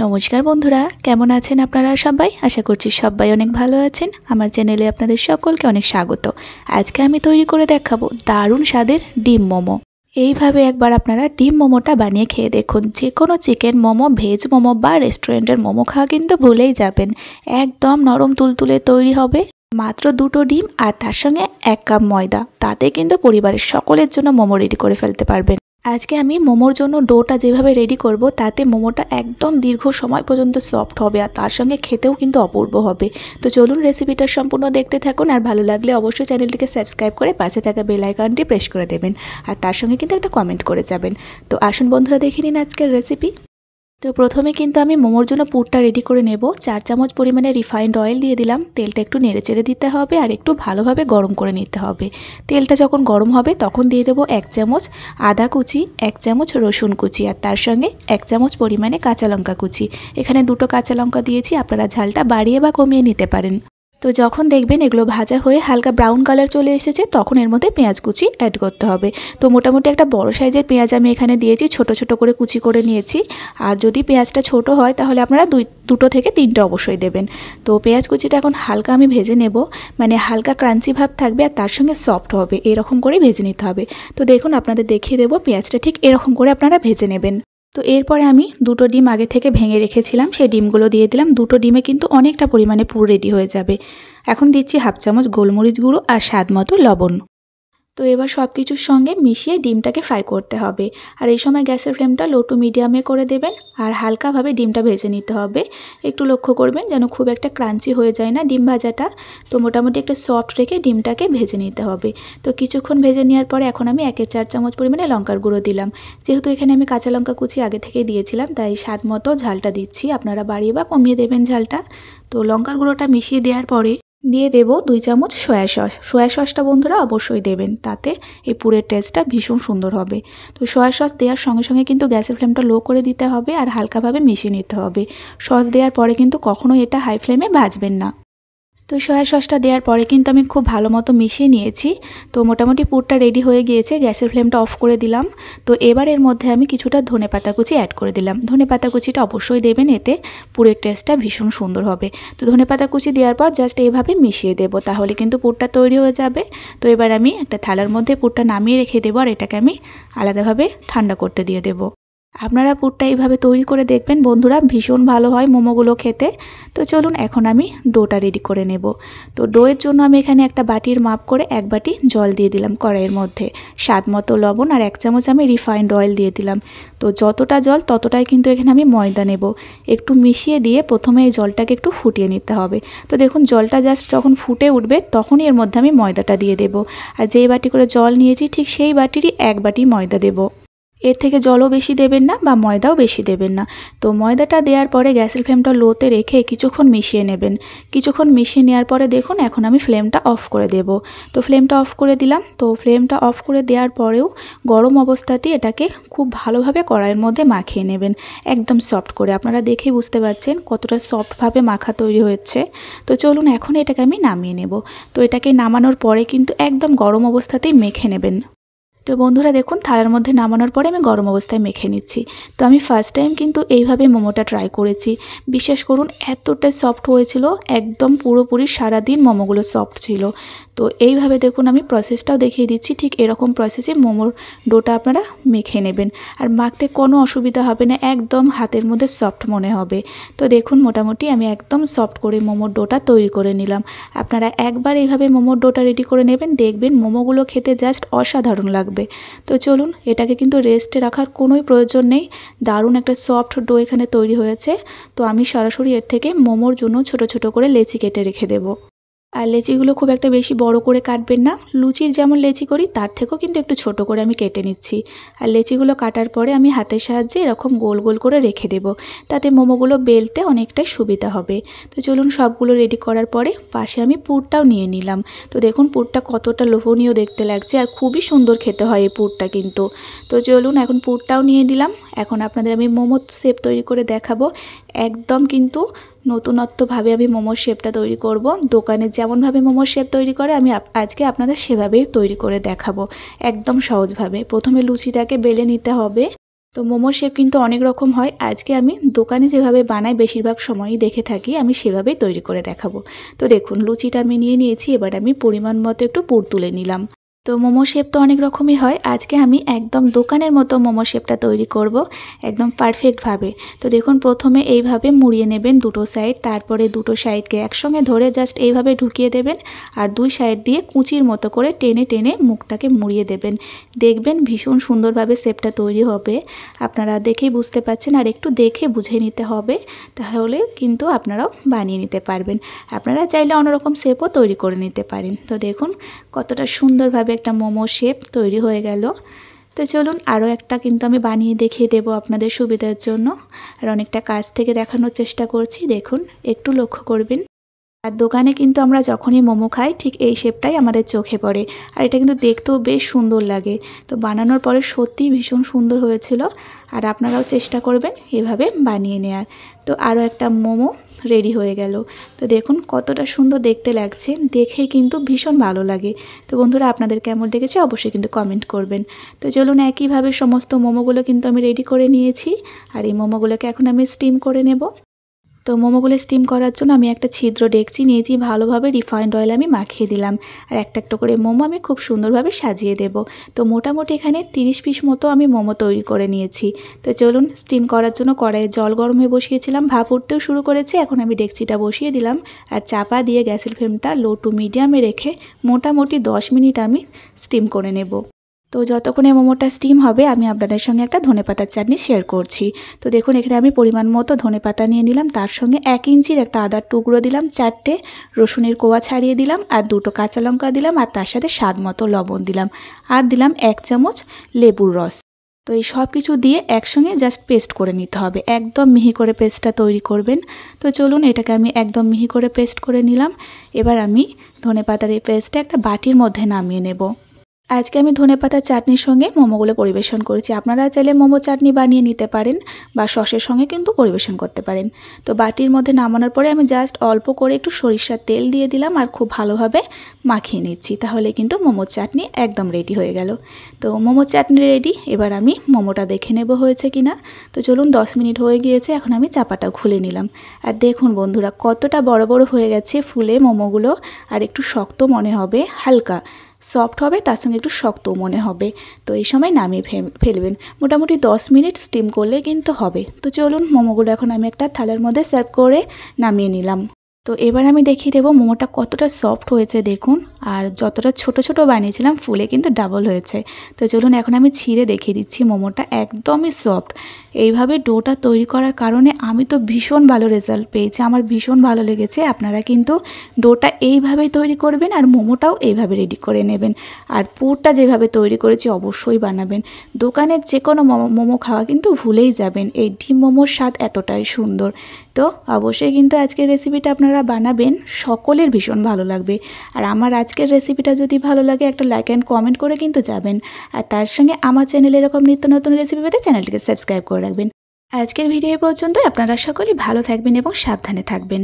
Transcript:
নমস্কার বন্ধুরা, কেমন আছেন আপনারা সবাই? আশা করছি সবাই অনেক ভালো আছেন। আমার চ্যানেলে আপনাদের সকলকে অনেক স্বাগত। আজকে আমি তৈরি করে দেখাবো দারুণ স্বাদের ডিম মোমো। এইভাবে একবার আপনারা ডিম মোমোটা বানিয়ে খেয়ে দেখুন। যে কোনো চিকেন মোমো, ভেজ মোমো বা রেস্টুরেন্টের মোমো খাওয়া কিন্তু ভুলেই যাবেন। একদম নরম তুলতুলে তৈরি হবে। মাত্র 2টো ডিম আর তার সঙ্গে 1 কাপ ময়দা, তাতে কিন্তু পরিবারের সকলের জন্য মোমো রেডি করে ফেলতে পারবেন। আজকে আমি মোমোর জন্য ডোটা যেভাবে রেডি করব, তাতে মোমোটা একদম দীর্ঘ সময় পর্যন্ত সফট হবে আর তার সঙ্গে খেতেও কিন্তু অপূর্ব হবে। তো চলুন রেসিপিটা সম্পূর্ণ দেখতে থাকুন। আর ভালো লাগলে অবশ্যই চ্যানেলটিকে সাবস্ক্রাইব করে পাশে থাকা বেল আইকনটি প্রেস করে দেবেন আর তার সঙ্গে কিন্তু একটা কমেন্ট করে যাবেন। তো আসুন বন্ধুরা, দেখে নিন আজকের রেসিপি। তো প্রথমে কিন্তু আমি মোমোর জন্য পুরটা রেডি করে নেব। 4 চামচ পরিমাণে রিফাইন্ড অয়েল দিয়ে দিলাম। তেলটা একটু নেড়েচেড়ে দিতে হবে আর একটু ভালোভাবে গরম করে নিতে হবে। তেলটা যখন গরম হবে তখন দিয়ে দেবো 1 চামচ আদা কুচি, 1 চামচ রসুন কুচি আর তার সঙ্গে 1 চামচ পরিমাণে কাঁচা লঙ্কা কুচি। এখানে 2টো কাঁচা লঙ্কা দিয়েছি, আপনারা ঝালটা বাড়িয়ে বা কমিয়ে নিতে পারেন। তো যখন দেখবেন এগুলো ভাজা হয়ে হালকা ব্রাউন কালার চলে এসেছে, তখন এর মধ্যে পেঁয়াজ কুচি অ্যাড করতে হবে। তো মোটামুটি একটা বড় সাইজের পেঁয়াজ আমি এখানে দিয়েছি, ছোট ছোট করে কুচি করে নিয়েছি। আর যদি পেঁয়াজটা ছোট হয় তাহলে আপনারা 2টো থেকে 3টে অবশ্যই দেবেন। তো পেঁয়াজ কুচিটা এখন হালকা আমি ভেজে নেব, মানে হালকা ক্রাঞ্চি ভাব থাকবে আর তার সঙ্গে সফট হবে, এরকম করে ভেজে নিতে হবে। তো দেখুন আপনাদের দেখিয়ে দেবো, পেঁয়াজটা ঠিক এরকম করে আপনারা ভেজে নেবেন। তো এরপরে আমি 2টো ডিম আগে থেকে ভেঙে রেখেছিলাম, সেই ডিমগুলো দিয়ে দিলাম। 2টো ডিমে কিন্তু অনেকটা পরিমাণে পুর রেডি হয়ে যাবে। এখন দিচ্ছি 1/2 চামচ গোলমরিচ গুঁড়ো আর স্বাদ মতো লবণ। তো এবার সব কিছুর সঙ্গে মিশিয়ে ডিমটাকে ফ্রাই করতে হবে। আর এই সময় গ্যাসের ফ্লেমটা লো টু মিডিয়ামে করে দেবেন আর হালকাভাবে ডিমটা ভেজে নিতে হবে। একটু লক্ষ্য করবেন যেন খুব একটা ক্রাঞ্চি হয়ে যায় না ডিম ভাজাটা। তো মোটামুটি একটা সফট রেখে ডিমটাকে ভেজে নিতে হবে। তো কিছুক্ষণ ভেজে নেওয়ার পরে এখন আমি 1/4 চামচ পরিমাণে লঙ্কার গুঁড়ো দিলাম। যেহেতু এখানে আমি কাঁচা লঙ্কা কুচি আগে থেকেই দিয়েছিলাম, তাই স্বাদ মতো ঝালটা দিচ্ছি, আপনারা বাড়িয়ে বা কমিয়ে দেবেন ঝালটা। তো লঙ্কার গুঁড়োটা মিশিয়ে দেওয়ার পরে দিয়ে দেব 2 চামচ সয়া সস। সয়া সসটা বন্ধুরা অবশ্যই দেবেন, তাতে এই পুরের টেস্টটা ভীষণ সুন্দর হবে। তো সয়া সস দেওয়ার সঙ্গে সঙ্গে কিন্তু গ্যাসের ফ্লেমটা লো করে দিতে হবে আর হালকাভাবে মিশিয়ে নিতে হবে। সস দেওয়ার পরে কিন্তু কখনোই এটা হাই ফ্লেমে ভাজবেন না। তো সয়া সসটা দেওয়ার পরে কিন্তু আমি খুব ভালো মতো মিশিয়ে নিয়েছি। তো মোটামুটি পুরটা রেডি হয়ে গিয়েছে, গ্যাসের ফ্লেমটা অফ করে দিলাম। তো এবার এর মধ্যে আমি কিছুটা ধনেপাতা কুচি অ্যাড করে দিলাম। ধনেপাতা কুচিটা অবশ্যই দেবেন, এতে পুরের টেস্টটা ভীষণ সুন্দর হবে। তো ধনেপাতা কুচি দেওয়ার পর জাস্ট এইভাবে মিশিয়ে দেব, তাহলে কিন্তু পুরটা তৈরি হয়ে যাবে। তো এবার আমি একটা থালার মধ্যে পুরটা নামিয়ে রেখে দেবো আর এটাকে আমি আলাদাভাবে ঠান্ডা করতে দিয়ে দেবো। আপনারা পুরটা এইভাবে তৈরি করে দেখবেন বন্ধুরা, ভীষণ ভালো হয় মোমোগুলো খেতে। তো চলুন এখন আমি ডোটা রেডি করে নেব। তো ডোয়ের জন্য আমি এখানে একটা বাটির মাপ করে 1 বাটি জল দিয়ে দিলাম কড়াইয়ের মধ্যে, স্বাদ মতো লবণ আর 1 চামচ আমি রিফাইন্ড অয়েল দিয়ে দিলাম। তো যতটা জল ততটাই কিন্তু এখানে আমি ময়দা নেব। একটু মিশিয়ে দিয়ে প্রথমে এই জলটাকে একটু ফুটিয়ে নিতে হবে। তো দেখুন জলটা জাস্ট যখন ফুটে উঠবে তখনই এর মধ্যে আমি ময়দাটা দিয়ে দেব। আর যেই বাটি করে জল নিয়েছি ঠিক সেই বাটিরই 1 বাটি ময়দা দেব। এর থেকে জলও বেশি দেবেন না বা ময়দাও বেশি দেবেন না। তো ময়দাটা দেওয়ার পরে গ্যাসের ফ্লেমটা লোতে রেখে কিছুক্ষণ মিশিয়ে নেবেন। কিছুক্ষণ মিশিয়ে নেওয়ার পরে দেখুন এখন আমি ফ্লেমটা অফ করে দেব। তো ফ্লেমটা অফ করে দিলাম। তো ফ্লেমটা অফ করে দেওয়ার পরেও গরম অবস্থাতেই এটাকে খুব ভালোভাবে কড়াইয়ের মধ্যে মাখিয়ে নেবেন, একদম সফট করে। আপনারা দেখেই বুঝতে পারছেন কতটা সফটভাবে মাখা তৈরি হচ্ছে। তো চলুন এখন এটাকে আমি নামিয়ে নেব। তো এটাকে নামানোর পরে কিন্তু একদম গরম অবস্থাতেই মেখে নেবেন। তো বন্ধুরা দেখুন থালার মধ্যে নামানোর পরে আমি গরম অবস্থায় মেখে নিচ্ছি। তো আমি ফার্স্ট টাইম কিন্তু এইভাবে মোমোটা ট্রাই করেছি। বিশ্বাস করুন এতটা সফট হয়েছিল, একদম পুরোপুরি সারাদিন মোমোগুলো সফট ছিল। তো এইভাবে দেখুন আমি প্রসেসটাও দেখিয়ে দিচ্ছি, ঠিক এরকম প্রসেসে মোমোর ডোটা আপনারা মেখে নেবেন। আর মাখতে কোনো অসুবিধা হবে না, একদম হাতের মধ্যে সফট মনে হবে। তো দেখুন মোটামুটি আমি একদম সফট করে মোমোর ডোটা তৈরি করে নিলাম। আপনারা একবার এইভাবে মোমোর ডোটা রেডি করে নেবেন, দেখবেন মোমোগুলো খেতে জাস্ট অসাধারণ লাগবে। তো চলুন এটাকে কিন্তু রেস্টে রাখার কোনোই প্রয়োজন নেই, দারুণ একটা সফট ডো এখানে তৈরি হয়েছে। তো আমি সরাসরি এর থেকে মোমোর জন্য ছোট ছোট করে লেচি কেটে রেখে দেবো। আর লেচিগুলো খুব একটা বেশি বড় করে কাটবেন না, লুচির যেমন লেচি করি তার থেকেও কিন্তু একটু ছোট করে আমি কেটে নিচ্ছি। আর লেচিগুলো কাটার পরে আমি হাতের সাহায্যে এরকম গোল গোল করে রেখে দেব, তাতে মোমোগুলো বেলতে অনেকটাই সুবিধা হবে। তো চলুন সবগুলো রেডি করার পরে পাশে আমি পুরটাও নিয়ে নিলাম। তো দেখুন পুরটা কতটা লোভনীয় দেখতে লাগছে আর খুবই সুন্দর খেতে হয় এই পুরটা কিন্তু। তো চলুন এখন পুরটাও নিয়ে দিলাম। এখন আপনাদের আমি মোমোর শেপ তৈরি করে দেখাবো। একদম কিন্তু নতুনত্বভাবে আমি মোমোর শেপটা তৈরি করব। দোকানে যেমনভাবে মোমোর শেপ তৈরি করে আমি আজকে আপনাদের সেভাবেই তৈরি করে দেখাবো, একদম সহজভাবে। প্রথমে লুচিটাকে বেলে নিতে হবে। তো মোমোর শেপ কিন্তু অনেক রকম হয়। আজকে আমি দোকানে যেভাবে বানাই বেশিরভাগ সময়ই দেখে থাকি, আমি সেভাবেই তৈরি করে দেখাবো। তো দেখুন লুচিটা আমি নিয়ে নিয়েছি, এবার আমি পরিমাণ মতো একটু পুর তুলে নিলাম। তো মোমো শেপ তো অনেক রকমই হয়, আজকে আমি একদম দোকানের মতো মোমো শেপটা তৈরি করব একদম পারফেক্টভাবে। তো দেখুন প্রথমে এইভাবে মুড়িয়ে নেবেন দুটো সাইড, তারপরে দুটো সাইডকে একসঙ্গে ধরে জাস্ট এইভাবে ঢুকিয়ে দেবেন আর দুই সাইড দিয়ে কুচির মতো করে টেনে টেনে মুখটাকে মুড়িয়ে দেবেন। দেখবেন ভীষণ সুন্দরভাবে শেপটা তৈরি হবে। আপনারা দেখেই বুঝতে পারছেন, আর একটু দেখে বুঝে নিতে হবে, তাহলে কিন্তু আপনারাও বানিয়ে নিতে পারবেন। আপনারা চাইলে অন্যরকম শেপও তৈরি করে নিতে পারেন। তো দেখুন কতটা সুন্দরভাবে একটা মোমো শেপ তৈরি হয়ে গেল। তো চলুন আরও একটা কিন্তু আমি বানিয়ে দেখিয়ে দেবো আপনাদের সুবিধার জন্য, আর অনেকটা কাছ থেকে দেখানোর চেষ্টা করছি। দেখুন একটু লক্ষ্য করবেন। আর দোকানে কিন্তু আমরা যখনই মোমো খাই ঠিক এই শেপটাই আমাদের চোখে পড়ে, আর এটা কিন্তু দেখতেও বেশ সুন্দর লাগে। তো বানানোর পরে সত্যিই ভীষণ সুন্দর হয়েছিল, আর আপনারাও চেষ্টা করবেন এভাবে বানিয়ে নেওয়ার। তো আরও একটা মোমো রেডি হয়ে গেল। তো দেখুন কতটা সুন্দর দেখতে লাগছে, দেখেই কিন্তু ভীষণ ভালো লাগে। তো বন্ধুরা আপনাদের কেমন লেগেছে অবশ্যই কিন্তু কমেন্ট করবেন। তো চলুন একইভাবে সমস্ত মোমোগুলো কিন্তু আমি রেডি করে নিয়েছি, আর এই মোমোগুলোকে এখন আমি স্টিম করে নেব। তো মোমোগুলো স্টিম করার জন্য আমি একটা ছিদ্র ডেকচি নিয়েছি, ভালোভাবে রিফাইন্ড অয়েল আমি মাখিয়ে দিলাম, আর একটা একটা করে মোমো আমি খুব সুন্দরভাবে সাজিয়ে দেব। তো মোটামুটি এখানে 30 পিস মতো আমি মোমো তৈরি করে নিয়েছি। তো চলুন স্টিম করার জন্য কড়াইয়ে জল গরম হয়ে বসিয়েছিলাম, ভাপ উঠতেও শুরু করেছে। এখন আমি ডেকচিটা বসিয়ে দিলাম আর চাপা দিয়ে গ্যাসের ফ্লেমটা লো টু মিডিয়ামে রেখে মোটামুটি 10 মিনিট আমি স্টিম করে নেব। তো যতক্ষণে মোমোটা স্টিম হবে আমি আপনাদের সঙ্গে একটা ধনেপাতার চাটনি শেয়ার করছি। তো দেখুন এখানে আমি পরিমাণ মতো ধনেপাতা নিয়ে নিলাম, তার সঙ্গে 1 ইঞ্চির একটা আদার টুকরো দিলাম, 4টে রসুনের কোয়া ছাড়িয়ে দিলাম, আর 2টো কাঁচা লঙ্কা দিলাম, আর তার সাথে স্বাদ মতো লবণ দিলাম, আর দিলাম 1 চামচ লেবুর রস। তো এই সব কিছু দিয়ে একসঙ্গে জাস্ট পেস্ট করে নিতে হবে, একদম মিহি করে পেস্টটা তৈরি করবেন। তো চলুন এটাকে আমি একদম মিহি করে পেস্ট করে নিলাম। এবার আমি ধনেপাতার এই পেস্টটা একটা বাটির মধ্যে নামিয়ে নেব। আজকে আমি ধনেপাতার চাটনির সঙ্গে মোমোগুলো পরিবেশন করেছি। আপনারা চাইলে মোমো চাটনি বানিয়ে নিতে পারেন বা সসের সঙ্গে কিন্তু পরিবেশন করতে পারেন। তো বাটির মধ্যে নামানোর পরে আমি জাস্ট অল্প করে একটু সরিষার তেল দিয়ে দিলাম আর খুব ভালোভাবে মাখিয়ে নিচ্ছি, তাহলে কিন্তু মোমোর চাটনি একদম রেডি হয়ে গেল। তো মোমোর চাটনি রেডি। এবার আমি মোমোটা দেখে নেব হয়েছে কিনা। তো চলুন 10 মিনিট হয়ে গিয়েছে, এখন আমি চাপাটা খুলে নিলাম। আর দেখুন বন্ধুরা কতটা বড় বড় হয়ে গেছে ফুলে মোমোগুলো, আর একটু শক্ত মনে হবে, হালকা সফট হবে, তার সঙ্গে একটু শক্তও মনে হবে। তো এই সময় নামিয়ে ফেলবেন। মোটামুটি 10 মিনিট স্টিম করলে কিন্তু হবে। তো চলুন মোমোগুলো এখন আমি একটা থালার মধ্যে সার্ভ করে নামিয়ে নিলাম। তো এবার আমি দেখিয়ে দেবো মোমোটা কতটা সফট হয়েছে দেখুন, আর যতটা ছোট ছোট বানিয়েছিলাম ফুলে কিন্তু ডাবল হয়েছে। তো চলুন এখন আমি ছিঁড়ে দেখিয়ে দিচ্ছি, মোমোটা একদমই সফট। এইভাবে ডোটা তৈরি করার কারণে আমি তো ভীষণ ভালো রেজাল্ট পেয়েছি, আমার ভীষণ ভালো লেগেছে। আপনারা কিন্তু ডোটা এইভাবেই তৈরি করবেন আর মোমোটাও এইভাবে রেডি করে নেবেন, আর পুরটা যেভাবে তৈরি করেছি অবশ্যই বানাবেন। দোকানের যে কোনো মোমো খাওয়া কিন্তু ভুলেই যাবেন, এই ডিম মোমোর স্বাদ এতটাই সুন্দর। তো অবশ্যই কিন্তু আজকের রেসিপিটা আপনারা বানাবেন, সকলের ভীষণ ভালো লাগবে। আর আমার আজকের রেসিপিটা যদি ভালো লাগে একটা লাইক অ্যান্ড কমেন্ট করে কিন্তু যাবেন, আর তার সঙ্গে আমার চ্যানেলে এরকম নিত্য নতুন রেসিপি পেতে চ্যানেলটিকে সাবস্ক্রাইব করে রাখবেন। আজকের ভিডিও পর্যন্ত। আপনারা সকলেই ভালো থাকবেন এবং সাবধানে থাকবেন।